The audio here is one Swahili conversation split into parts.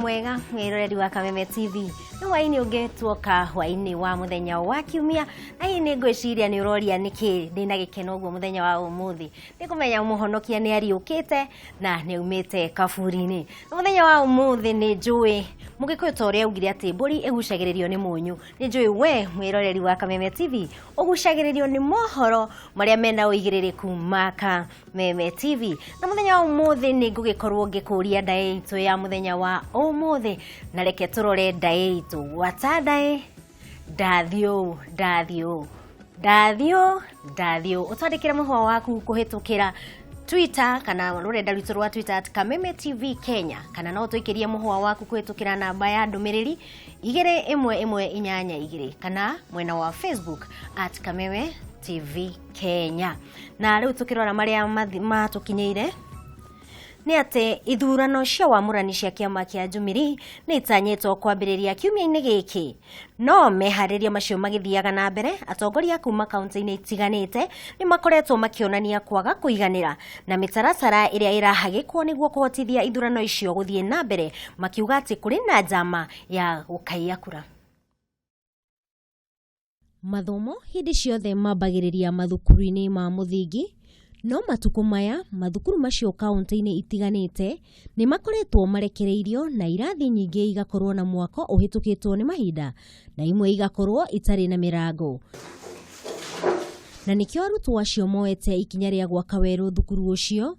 mwega mwiroreri wa Kameme TV. Ni waini ungetuoka waini wa muthenya wa kiumia na hii ni ngwiciria ni uroria niki ndina gikeno guo muthenya wa umuthi. Ni kumenya muhonokia ni ariukite na ni umite kaburini. Muthenya wa umuthi ni njui mugikuyu tore augire ati mburi egucagiririo ni munyu. Ni njui we mwiroreri wa Kameme TV ugucagiririo ni mohoro maria mena uigiririku maka Kameme TV. Na muthenya wa umuthi ni ngugikorwo ngikuria ndae itu ya muthenya wa umuthi na reke turore ndae itu watadae dathio utandikira muhwa waku kuhitukira Twitter kana rurenda rwitu rwa Twitter @Kameme TV Kenya kana no tuikirie muhwa waku kuhitukira namba ya ndumiriri 2112 kana mwena wa Facebook @Kameme TV Kenya. Na riu tukirora maria matukinyeire ni ate ithurano cia wamurani cia kiama kia Jubilee ni itanyetwo kwambiriria kiumia-ini giki no mehariria macio magithiaga na mbere atongoria kuma kaunti-ini itiganite ni makoretwo makionania kwaga kuiganira na mitaratara iria irahagikwo niguo kuhotithia ithurano icio guthie na mbere makiuga ati kuri na njama ya gukaia kura. Mathomo hindi ciothe mambagiriria mathukuru-ini ma muthingi no matuko maya mathukuru macio kaunti-ini itiganite ni makoretwo marekereirio na irathi nyingi igakorwo na mwako uhitukitwo ni mahinda na imwe igakorwo itari na mirango. Na nikio arutwo acio moete ikinya ria gwaka weru thukuru ucio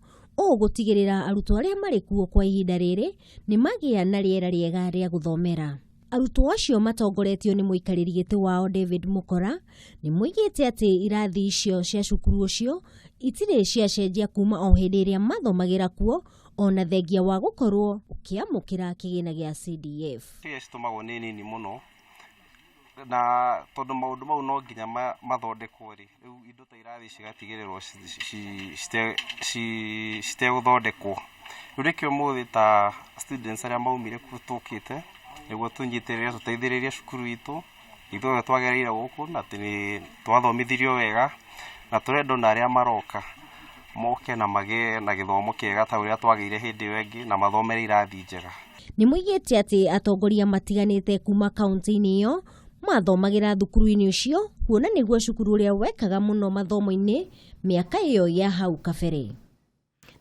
gutigirira arutwo aria mari kuo kwa ihinda riri ni magia na riera riega ria guthomera. Arutwo acio matongoretio ni muikariri giti wao David Mukora ni muigite ati irathi icio cia cukuru ucio itire ciacenjia kuma o hindi iria mathomagira kuo ona thengia wa gukorwo ukiamukira kigina gia CDF. Tumagwo nini muno na tondu maundu mau no nginya mathondekwo ri riu indo ta irathi cigatigirirwo cite guthondekwo rikio muthi ta students aria maumire kutukite niguo tunyitirire tuteithiririe cukuru itu ithuothe twagereire guku na ati twathomithirio wega na turendo na aria maroka moke na mage na githomo kiega ta uria twageire hindi wengi na mathomere irathi njega. Ni muigite ati atongoria matiganite kuma kaunti-ini iyo mathomagira thukuru-ini ucio kuona niguo cukuru uria wekaga muno mathomo-ini miaka iyo ya hau kabere.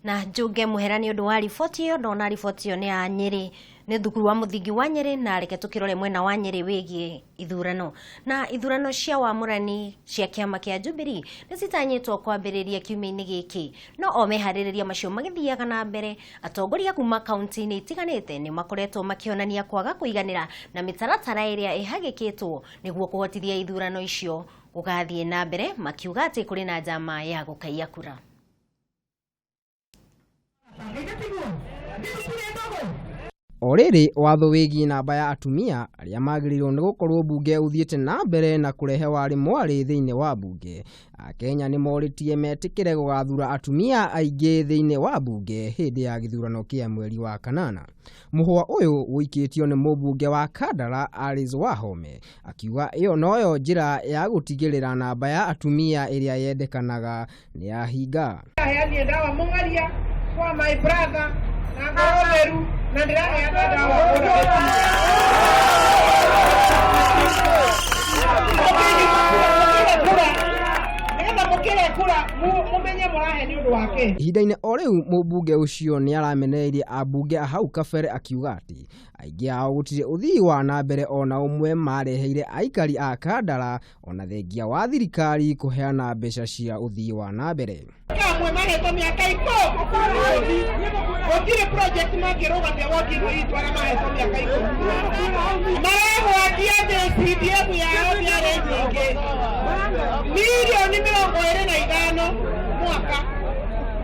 Na Njuge Muhera ni undu wa riboti iyo ndona riboti iyo ni ya Nyeri ni thukuru wa muthingi wa Nyeri na reke tukirore mwena wa Nyeri wigie ithurano. Na ithurano cia wamurani cia kiama kia Jubilee ni citanyitwo kwambiriria kiumia-ini giki no o mehaririria macio magithiaga na mbere atongoria kuma kaunti-ini itiganite ni makoretwo makionania kwaga kuiganira na mitaratara iria ihagikitwo niguo kuhotithia ithurano icio gugathie na mbere makiuga ati kuri na njama ya gukaia kura. Oriri watho wigi namba ya atumia aria magirirwo ni gukorwo bunge uthiete na mbere na kurehe wari mwari thiine wa bunge. Akenya ni moritie metikire gugathura atumia aingi thiine wa bunge hindi ya githurano kia mweri wa kanana. Muhwa uyu wikitio ni mubunge wa Kandara Alice Wahome akiuga iyo noyo njira ya gutigirira namba ya atumia iria yendekanaga ni yahinga. Yani ndawa mungaria kwa my brother na ngoromeru na ndirahe ndawa ihinda-inĩ o rĩu mũmbunge ũcio nĩ aramenereirie ambunge a hau kabere akiuga ati aingĩ ao gũtirĩ ũthii wa na mbere ona ũmwe mareheire aikari a Kandara ona thengia wa thirikari kũheana mbeca cia ũthii wa na mbere. Kamwe mahetwo mĩaka 10 gũtirĩ project mangĩrũgamia wokingo itũ arĩa mahetwo mĩaka 10 maragwatia CDF yao mĩarĩ nyingĩ milioni 25 mwaka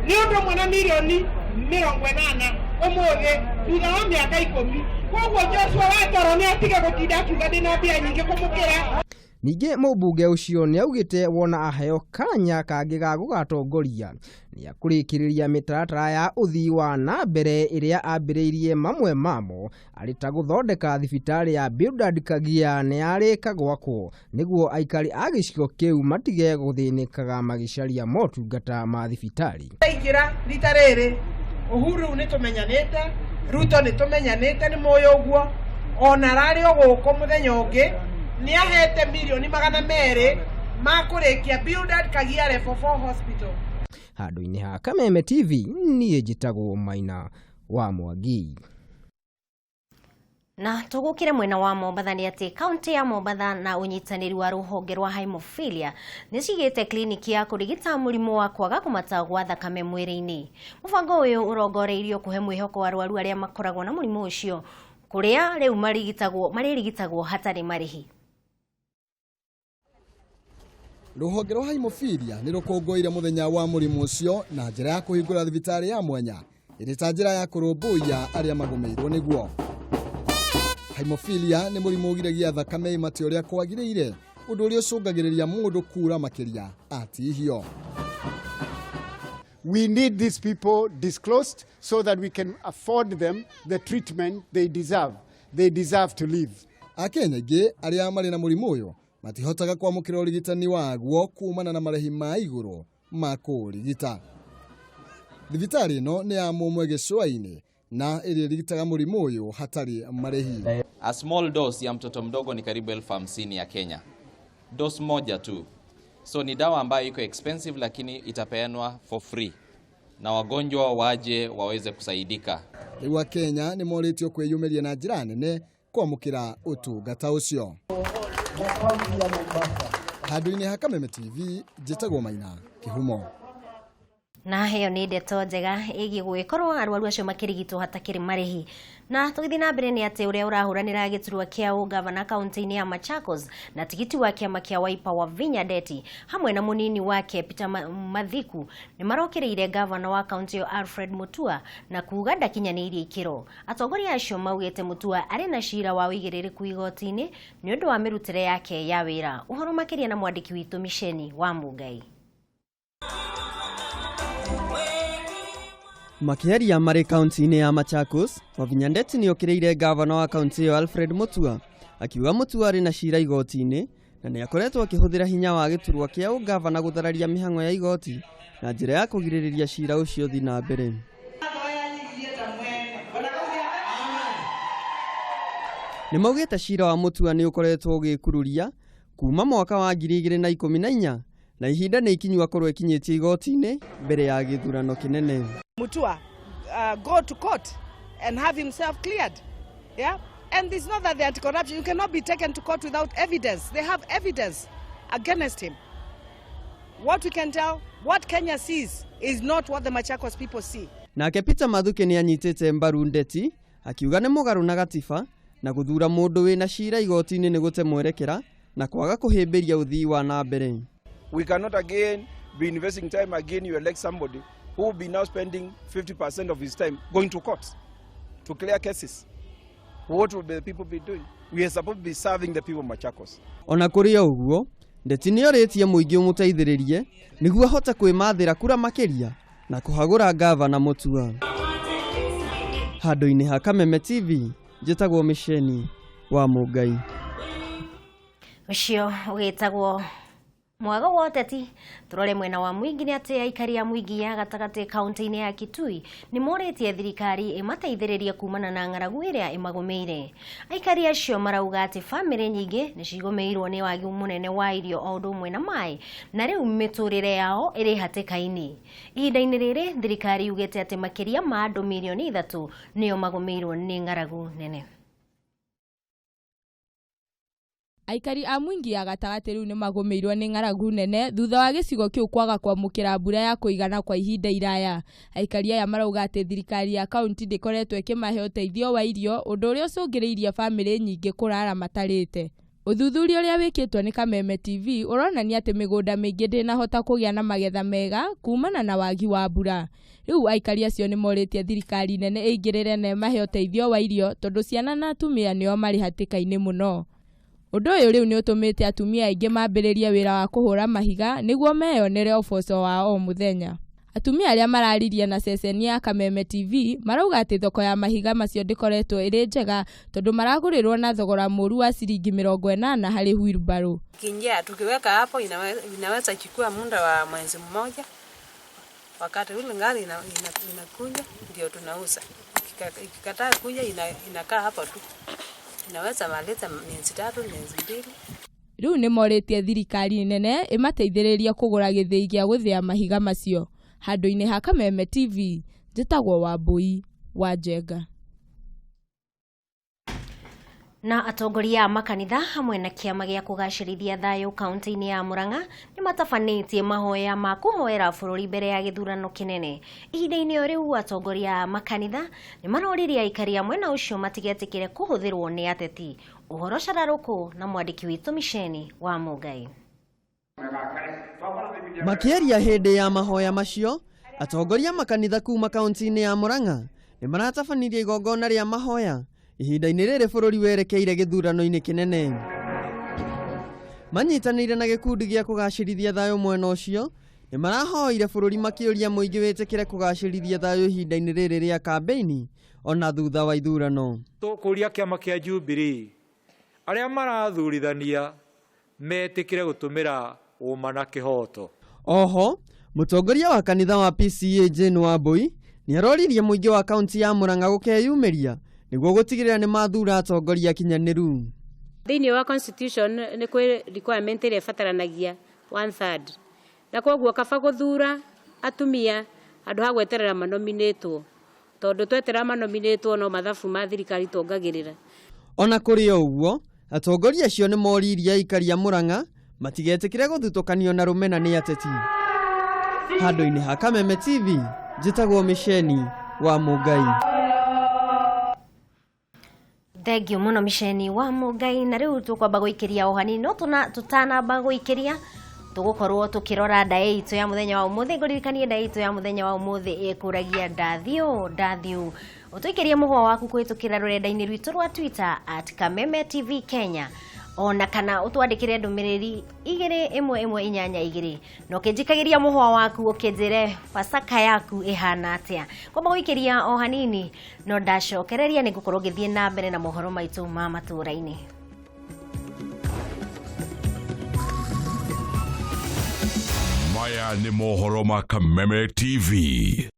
ni undu mwana milioni 80 umuthi thutha wa miaka 10 koguo Joshua Watoro ni atige gutinda akiuga ndina mbia nyingi kumukira. Ningi mũmbunge ũcio nĩ augĩte wona aheo kanya kangĩ ga gũgatongoria nĩ akũrĩkĩrĩria mĩtaratara ya ũthii wa na mbere ĩrĩa ambĩrĩirie mamwe mamo arĩ ta gũthondeka thibitarĩ ya Bildad Kagia nĩ arĩka gwakwo nĩguo aikari a gĩcigo kĩu matige gũthĩnĩkaga magĩcaria motungata ma thibitarĩ. Ingira rita rĩrĩ Uhuru nĩ tũmenyanĩte Ruto ni tumenyanite ni moyo guo ona rari oguko muthenya ungi ni ahete milioni 200 makurikia build Kagia Level 4 hospital. Handu-ini ha Kameme TV niĩ njĩtagwo Maina wa Mwangi. Na tugukire mwena wa Mombatha ni ati kaunti ya Mombatha na unyitaniri wa ruhonge rwa hemophilia nicigite kliniki ya kurigita murimu wa kwaga kumata gwa thakame mwiri-ini. Mubango uyu urongoreirio kuhe mwihoko wa arwaru aria makoragwo na murimu ucio kuria riu marigitagwo hatari marihi. Ruhonge rwa hemophilia ni rukongoire muthenya wa murimu ucio na njira ya kuhingura thibitari ya mwanya iri ta njira ya kurumbuia aria magomeirwo niguo. Hemophilia ni murimu ugiragia thakame imate uria kwagiriire undu uria ucungagiriria mundu kura makiria atihio. We need these people disclosed so that we can afford them the treatment they deserve. They deserve to live. Akenya ingi aria mari na murimu uyu matihotaga kwamukira urigitani waguo kumana na marehi ma iguru ma kurigita. Thibitari ino ni ya mumwe gicua-ini na irigitaga murimu uyu hatari marehi. A small dose ya mtoto mdogo ni karibu 50,000 ya Kenya. Dose moja tu. So ni dawa ambayo iko expensive lakini itapeanwa for free. Na wagonjwa waje waweze kusaidika. Riwa Kenya ni moritio kwiyumiria na njira nene kwamukira utungata ucio. Handu-ini ha Kameme TV njĩtagwo Maina Kihumo. Na heyo ni ndeto njega igi gwikorwo arwaru acio makirigitwo hatakiri marihi. Na tugithi na mbere ni ati uria urahuranira giturwa kia ugavana kaunti-ini ya Machakos na tigiti wa kiama kia Wiper wa Vinya Ndeti hamwe na munini wake Peter Mathiku ni marokereire gavana wa kaunti yo Alfred Mutua na kuuga ndakinyanirie ikiro. Atongoria acio maugite Mutua ari na shira wa wigiririku igoti-ini ni undu wa mirutire yake ya wira. Uhoro makiria na mwandiki witu Misheni wa Mugai. Makiaria mari kaunti-ini ya Machakos, Wavinya Ndeti ni okireire gavana wa kaunti yo Alfred Mutua, akiuga Mutua ari na shira igoti-ini na ni akoretwo akihuthira hinya wa giturwa kia ugavana guthararia mihango ya igoti na njira ya kugiririria shira ucio thi na mbere. Ni maugite shira wa Mutua ni ukoretwo ugikururia kuma mwaka wa 2014 na ihinda ni ikinywa korwo ikinyitie igoti-ini mbere ya githurano kinene. Mutua go to court and have himself cleared. Yeah? And it's not that the anti-corruption, you cannot be taken to court without evidence. They have evidence against him. What we can tell, what Kenya sees is not what the Machakos people see. Nake Peter Mathuke ni anyitite mbaru Ndeti, akiuga ni mugaru na gatiba na guthura mundu wina shira igoti-ini ni gute mwerekera na kwaga kuhimbiria uthii wa na mbere. We cannot again be investing time again you elect somebody who will be now spending 50% of his time going to court to clear cases. What will the people be doing? We are supposed to be serving the people of Machakos. Ona kuri uguo, Ndeti ni oritie muingi umuteithiririe niguo hota kwimathira kura makiria na kuhagura gavana Mutua. Handu-ini ha Kameme TV njĩtagwo Misheni wa Mugai. Ucio ugitagwo Mwaga wa Ũteti. Turore mwena wa mwingi ni ati aikari ya mwingi ya gatagati kaunti-ini ya Kitui ni moretie thirikari imateithĩrĩrie kumana na ng'aragu iria imagomeire. Aikari acio marauga ati family nyingi ni cigomeirwo ni wagi munene wa irio o ũndũ ũmwe na maĩ na rĩu mĩtũrĩre yao ĩrĩ hatĩka-inĩ. Ihinda-inĩ rĩrĩ thirikari yugĩte ati makiria ma andũ milioni 3 nĩo magomeirwo ni ng'aragu nene. Aikari a mwingi ya gatagati riu ni magomeirwo ni ng'aragu nene thutha wa gicigo kiu kwaga kwamukira mbura ya kuigana kwa ihinda iraya. Aikari aya marauga ati thirikari ya kaunti ndikoretwo ikimahe uteithio wa irio undu uria ucungiriirie family nyingi kurara matarite. Uthuthuria uria wikitwo ni Kameme TV uronania ati migunda mingi ndinahota kugia na magetha mega kumana na wagi wa mbura. Riu aikari acio ni moritie thirikari nene ingirire na mahe uteithio wa irio tondu ciana na atumia nio mari hatika-ini muno. Undu uyu riu ni utumite atumia aingi mambiririe wira wa kuhura mahiga niguo meyonere uboco wa o muthenya. Atumia aria mararirie na ceceni ya Kameme TV marauga ati thoko ya mahiga macio ndikoretwo iri njega tondu maragurirwo na thogora muru wa ciringi 80 hari wheelbarrow. Kinjia tukiweka hapo inaweza chukua muda wa mwezi mmoja. Wakati ule ngari inakuja ndio tunauza. ikikataa kuja inakaa hapo tu, inaweza maleta miezi 3 miezi 2. Riu nĩ morĩtie thirikari nene ĩmateithĩrĩria kũgũra gĩthĩi gĩa gũthĩa mahiga macio. Handũ-inĩ ha Kameme TV, njĩtagwo Wambui wa Njenga. Na atongoria a makanitha hamwe na kĩama gĩa kũgacĩrithia thayũ kaunti-inĩ ya Murang'a nĩ matabanĩtie mahoya ma kũhoera bũrũri mbere ya gĩthurano kĩnene. Ihinda-inĩ o rĩu atongoria a makanitha nĩ maroririe aikari a mwena ũcio matigetĩkĩre kũhũthĩrwo nĩ ateti. Ũhoro cararũkũ na mwandĩki witũ Miceni wa Mũngai. Makĩaria hĩndĩ ya mahoya macio, atongoria makanitha kuma kaunti-inĩ ya Murang'a nĩ maratabanirie igongona rĩa mahoya ihinda-inĩ rĩrĩ bũrũri werekeire gĩthurano-inĩ kĩnene. Manyitanĩire na gĩkundi gĩa kũgacĩrithia thayũ mwena ũcio nĩ marahoire bũrũri makĩũria mũingĩ wĩtĩkĩre kũgacĩrithia thayũ ihinda-inĩ rĩrĩ rĩa kambeini ona thutha wa ithurano. Tũkũria kĩama kĩa Jubilee arĩa marathurithania metĩkĩre gũtũmĩra ũma na kĩhoto. Oho, mũtongoria wa kanitha wa PCA Jane Wambui nĩ aroririe mũingĩ wa kaunti ya Murang'a gũkeyumĩria nĩguo gũtigĩrĩra nĩ mathura atongoria akinyanĩru. Thĩinĩ wa constitution nĩ kwĩ requirement ĩrĩa ĩbataranagia 1/3. Na koguo kaba gũthura atumia andũ ha gweterera manominĩtwo. Tondũ twetera manominĩtwo no mathabu ma thirikari tongagĩrĩra. Ona kũrĩ ũguo, atongoria acio nĩ moririe aikari a Murang'a matigetĩkĩre gũthutũkanio na rũmena nĩ ateti. Handũ-inĩ ha Kameme TV, njĩtagwo Miceni wa Mũngai. Thengiũ mũno Miceni wa Mũngai, na rĩu tũkwamba gũikĩria o hanini no tũtanamba gũikĩria tũgũkorwo tũkĩrora ndaĩ itũ ya mũthenya wa ũmũthĩ. Ngũririkanie ndaĩ itũ ya mũthenya wa ũmũthĩ ĩkũragia ndathiũ. Ũtũikĩrie mũhwa waku kũhĩtũkĩra rũrenda-inĩ rwitũ rwa Twitter @Kameme TV Kenya, ona kana ũtwandĩkĩre ndũmĩrĩri 21182 na ũkĩnjikagĩria mũhwa waku ũkĩnjĩre Pasaka yaku ĩhana atĩa. Kwamba gũikĩria o hanini no ndacokereria nĩ ngũkorwo ngĩthiĩ na mbere na mohoro maitũ ma matũra-inĩ. Maya nĩ mohoro ma Kameme TV.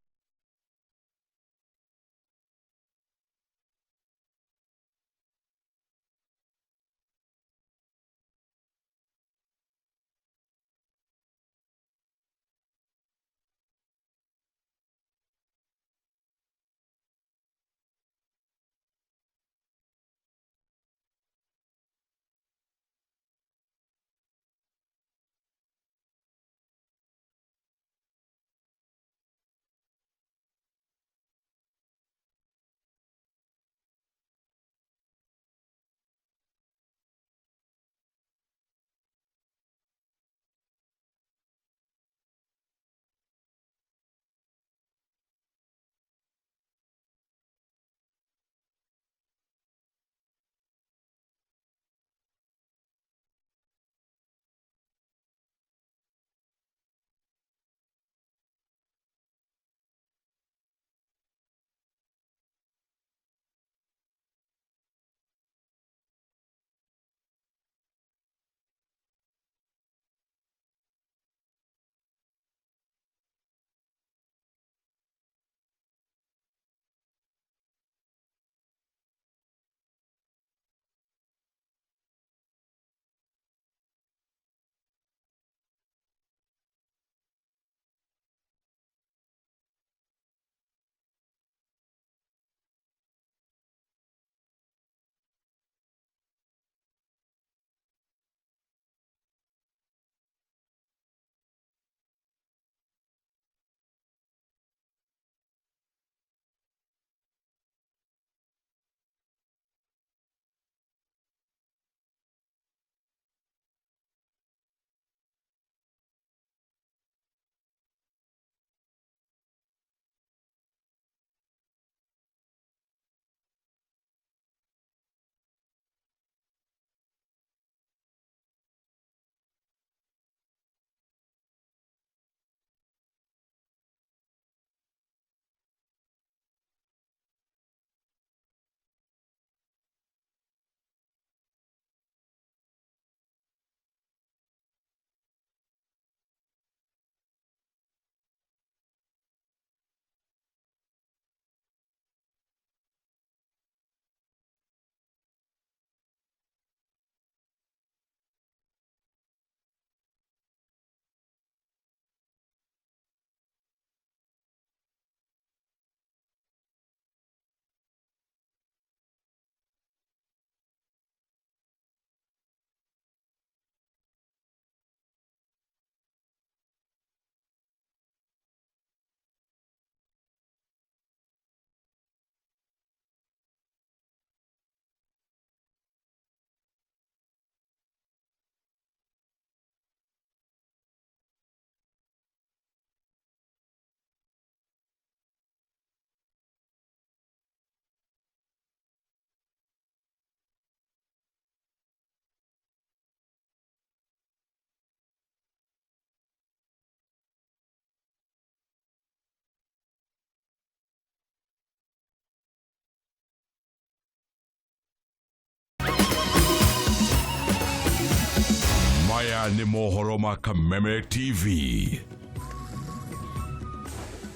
Maya nĩ mohoro ma Kameme TV.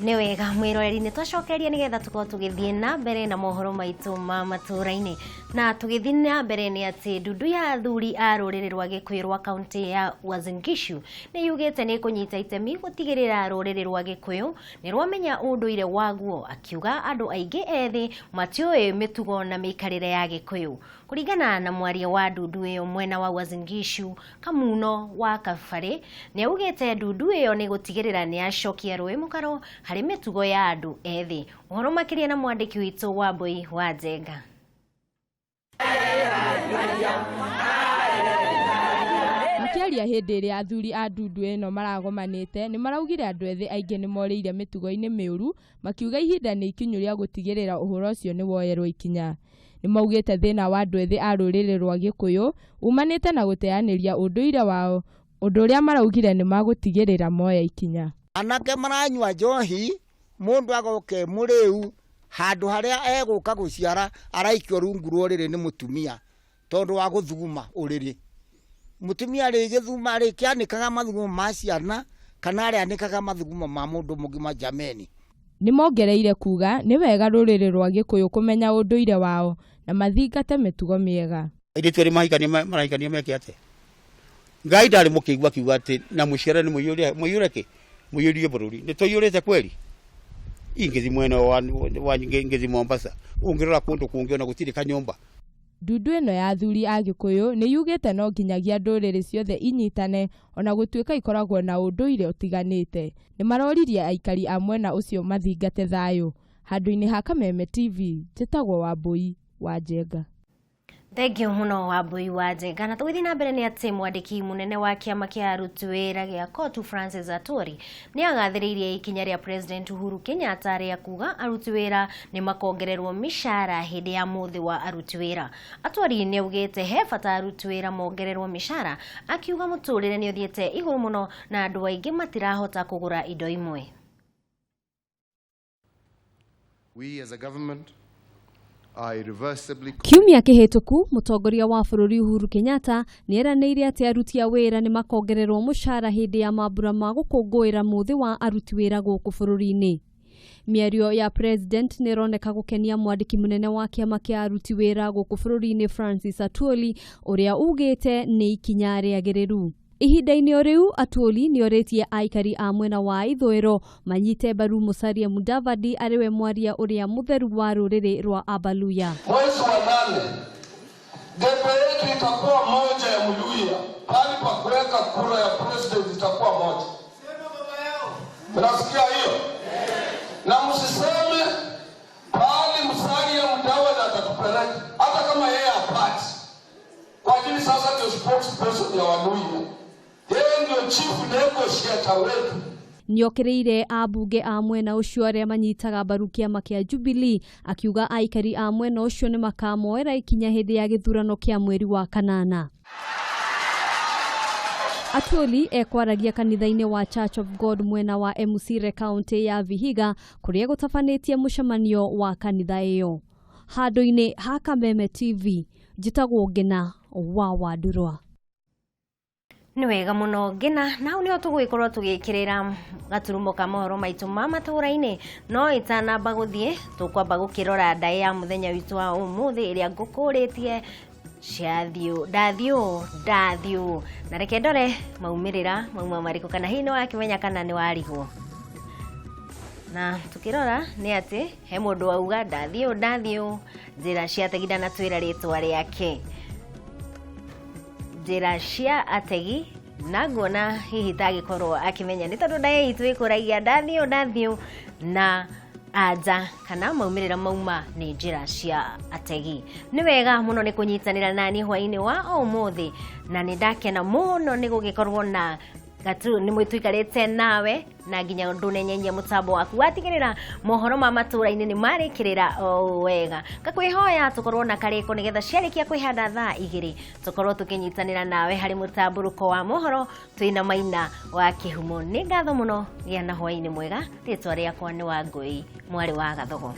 Nĩ wega mwĩroreri nĩ twacokeria nĩgetha tukorwo tũgĩthiĩ na mbere na mohoro maitũ ma matũra-inĩ, na tũgĩthiĩ na mbere nĩ atĩ ndundu ya athuri a rũrĩrĩ rwa Gĩkũyũ rwa kaunti ya Uasin Gishu nĩ yugĩte nĩ kũnyita itemi gũtigĩrĩra rũrĩrĩ rwa Gĩkũyũ nĩ rwamenya ũndũire waguo, akiuga andũ aingĩ ethĩ matiũĩ mĩtugo na mĩikarĩre ya Gĩkũyũ. Kũringana na mwaria wa ndundu ĩyo mwena wa Uasin Gishu Kamuno wa Kabarĩ, nĩ augĩte ndundu ĩyo nĩ gũtigĩrĩra nĩ acokia rũĩ mũkaro harĩ mĩtugo ya andũ ethĩ. Ũhoro makĩria na mwandĩki witũ Wambui wa Njenga. Makiaria hĩndĩ ĩrĩa athuri a ndundu ĩno maragomanĩte nĩ maraugire andũ ethĩ aingĩ nĩ morĩire mĩtugo-inĩ mĩũru, makiuga ihinda nĩ ikinyu rĩa gũtigĩrĩra ũhoro ũcio nĩ woyerwo ikinya. Nĩ maugĩte thĩna wa andũ ethĩ a rũrĩrĩ rwa Gĩkũyũ umanĩte na gũteanĩria ũndũire wao, ũndũ ũrĩa maraugire nĩ magũtigĩrĩra moya ikinya. Anake maranyua njohi, mundu agoke mũrĩu handũ harĩa egũka gũciara araikio rungu rũrĩrĩ nĩ mũtumia tondũ wa gũthuguma ũrĩrĩ. Mũtumia rĩgĩthuma rĩkĩanĩkaga mathugumo ma ciana kana arĩanĩkaga mathugumo ma mũndũ mũgima jameni. Nĩ mongereire kuga nĩ wega rũrĩrĩ rwa Gĩkũyũ kũmenya ũndũire wao na mathingate mĩtugo mĩega. Airĩtu arĩ marahikania meke atĩa? Ngai ndarĩ mũkĩigua kiuga atĩ na mũciara nĩ mũiyũrie bũrũri. Nĩ tũiyũrĩte kweli? Ingĩthi mwena wa ngĩthi Mombasa ũngĩrora kũndũ kũngĩ ona gũtirĩ kanyũmba. Ndundu ĩno ya athuri a Gĩkũyũ nĩ yugĩte no nginyagia ndũrĩrĩ ciothe inyitane ona gũtuĩka ikoragwo na ũndũire ũtiganĩte. Nĩ maroririe aikari a mwena ũcio mathingate thayũ. Handũ-inĩ ha Kameme TV, njĩtagwo Wambui wa Njenga. Thengio mũno Wambui wa Njenga. Na tũgĩthiĩ na mbere nĩ atĩ mwandĩki mũnene wa kĩama kĩa aruti wĩra gĩa Kotu Francis Atwoli nĩ agathĩrĩirie ikinya rĩa President Uhuru Kenyatta rĩa kuga aruti wĩra nĩ makongererwo mĩcara hĩndĩ ya mũthĩ wa aruti wĩra. Atwoli nĩ augĩte he bata aruti wĩra mongererwo mĩcara, akiuga mũtũrĩre nĩ ũthiĩte igũrũ mũno na andũ aingĩ matirahota kũgũra indo imwe. We as a government Kiumia kĩhĩtũku mũtongoria wa bũrũri Uhuru Kenyatta nĩ eranĩire atĩ aruti a wĩra nĩ makongererwo mũcara hĩndĩ ya mambura ma gũkũngũĩra mũthĩ wa aruti wĩra gũkũ bũrũri-inĩ. Mĩario ya president nĩ ĩroneka gũkenia mwandĩki mũnene wa kĩama kĩa aruti wĩra gũkũ bũrũri-inĩ Francis Atwoli, ũrĩa ugĩte nĩ ikinya rĩagĩrĩru. Ihinda-inĩ o rĩu Atwoli nĩ orĩtie aikari a mwena wa ithũĩro manyite mbaru Musalia Mudavadi arĩwe mwaria ũrĩa mũtheru wa rũrĩrĩ rwa Abaluya. Mwezi wa 8 debe yetu itakuwa moja ya Mluya, pali pa kuweka kura ya president itakuwa moja. Mnasikia hiyo? Na msiseme pali Musalia Mudavadi atatupeleka hata kama yeye hapati. Kwa ajili sasa ndio spokesperson ya Waluya. Ndio chief negotiator wetu. Nĩokĩrĩire ambunge a mwena ũcio arĩa manyitaga mbaru kĩama kĩa Jubilee, akiuga aikari a mwena ũcio nĩ makamoera ikinya hĩndĩ ya gĩthurano kĩa mweri wa kanana. Atwoli ekwaragia kanitha-inĩ wa Church of God mwena wa Emusire kaunti ya Vihiga, kũrĩa gũtabanĩtie mũcemanio wa kanitha ĩyo. Handũ-inĩ ha Kameme TV, njĩtagwo Ngina wa Wandurwa. Nĩ wega mũno Ngina, na nĩo tũgũikorwo tũgĩkĩrĩra gaturumo ka mohoro maitũ ma matũra-inĩ, no itanamba gũthiĩ tũkwamba gũkĩrora ndaĩ ya mũthenya witũ wa ũmũthĩ ĩrĩa ngũkũrĩtie ndathiũ na reke ndore maumĩrĩra mauma marĩkũ kana hihi nĩ wakĩmenya kana nĩ warigwo. Na tukirora nĩ atĩ he mũndũ wauga ndathiũ njĩra cia ategi ndanatwĩra rĩtwa rĩake. Njĩra cia ategi na nguona hihi tagĩkorwo akĩmenya nĩ tondũ ndaĩ itũ ĩkũragia ndathiũ na anja kana maumĩrĩra mauma nĩ njĩra cia ategi. Nĩ wega mũno nĩ kũnyitanĩra nani hwaĩ-inĩ wa ũmũthĩ, na nĩ ndakena mũno nĩ gũgĩkorwo na nĩ mwĩtũikarĩte nawe na nginya ndũnenyenyia mũtambo waku watigĩrĩra mohoro ma matũra-inĩ nĩ marĩkĩrĩra wega. Ngakwĩhoya tũkorwo na karĩko nĩgetha ciarĩkia kwĩhanda thaa 2 tũkorwo tũkĩnyitanĩra nawe harĩ mũtambũrũko wa mohoro twĩna Maina wa Kĩhumo. Nĩ ngatho mũno, gĩa na hwaĩ-inĩ mwega. Rĩtwa rĩakwa nĩ Wangũi, mwarĩ wa Gathogo.